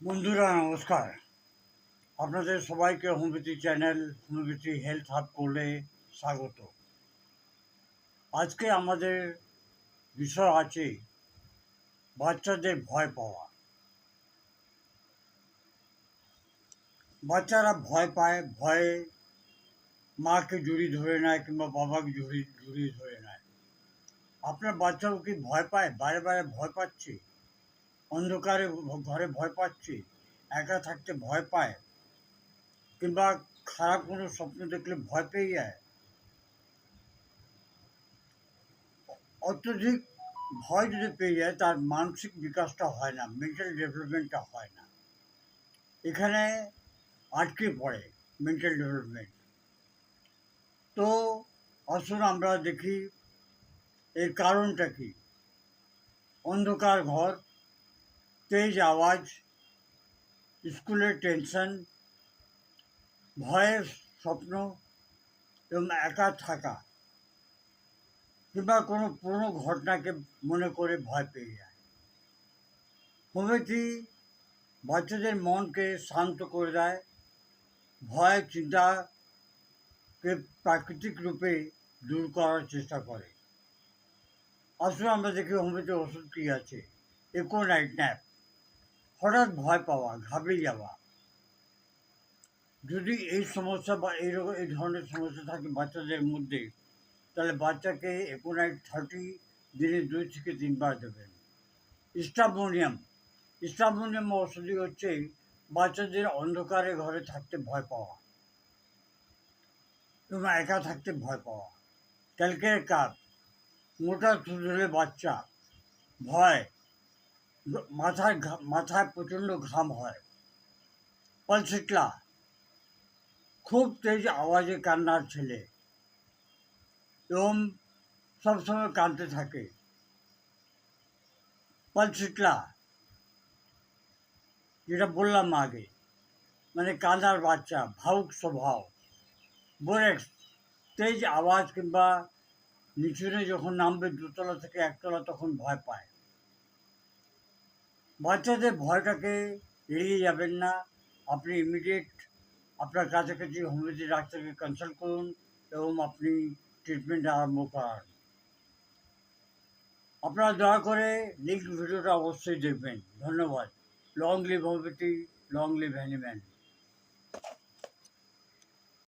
বন্ধুরা নমস্কার। আপনাদের সবাইকে homeopathy channel homeopathy health hub কোর্টে স্বাগত। আজকে আমাদের বিষয় আছে বাচ্চাদের ভয় পাওয়া। বাচ্চারা ভয় পায়, ভয়ে মাকে জড়িয়ে ধরে নেয় কিংবা বাবাকে জড়িয়ে ধরে নেয়। আপনার বাচ্চাও কি ভয় পায়? বারে বারে ভয় পাচ্ছে, অন্ধকারে ঘরে ভয় পাচ্ছে, একা থাকতে ভয় পায়, কিংবা খারাপ কোনো স্বপ্ন দেখলে ভয় পেয়ে যায়। অত্যধিক ভয় যদি পেয়ে যায় তার মানসিক বিকাশটা হয় না, মেন্টাল ডেভেলপমেন্টটা হয় না, এখানে আটকে পড়ে মেন্টাল ডেভেলপমেন্ট। তো আসুন আমরা দেখি এর কারণটা কি। অন্ধকার ঘর, তেজ আওয়াজ, স্কুলের টেনশন, ভয়ের স্বপ্ন এবং একা থাকা, কিংবা কোনো পুরনো ঘটনাকে মনে করে ভয় পেয়ে যায়। হোমিওপ্যাথি বাচ্চাদের মনকে শান্ত করে দেয়, ভয় চিন্তাকে প্রাকৃতিক রূপে দূর করার চেষ্টা করে। আসলে আমরা দেখি হোমিওপ্যাথি ওষুধ কী আছে। ইকো নাইট ন্যাপ, হঠাৎ ভয় পাওয়া, ঘাবড়ে যাওয়া। যদি এই সমস্যা বা এই ধরনের সমস্যা থাকে বাচ্চাদের মধ্যে, তাহলে বাচ্চাকে ইকো নাইট 30 দিনে 2 থেকে 3 বার দেবেন। স্ট্রামোনিয়াম, স্ট্রামোনিয়াম ওষুধই হচ্ছে বাচ্চাদের অন্ধকারে ঘরে থাকতে ভয় পাওয়া এবং একা থাকতে ভয় পাওয়া। ক্যালকের কাপ, মোটা থুতলে বাচ্চা, ভয়, মাথায় প্রচণ্ড ঘাম হয়। পালসিটলা, খুব তেজ আওয়াজে কান্নার ছেলে এবং সবসময় কাঁদতে থাকে। পালসিটলা যেটা বললাম আগে, মানে কাঁদার বাচ্চা, ভাউক স্বভাব। বোরেক্স, তেজ আওয়াজ কিংবা নিচুনে যখন নামবে 2তলা থেকে 1তলা তখন ভয় পায়। বাচ্চাদের ভয়টাকে এড়িয়ে যাবেন না, আপনি ইমিডিয়েট আপনার কাছাকাছি হোমিওপ্যাথি ডাক্তারকে কনসাল্ট করুন এবং আপনি ট্রিটমেন্ট আরম্ভ করান। আপনারা দয়া করে লিঙ্ক ভিডিওটা অবশ্যই দেখবেন। ধন্যবাদ। Long live homeopathy, long live animal.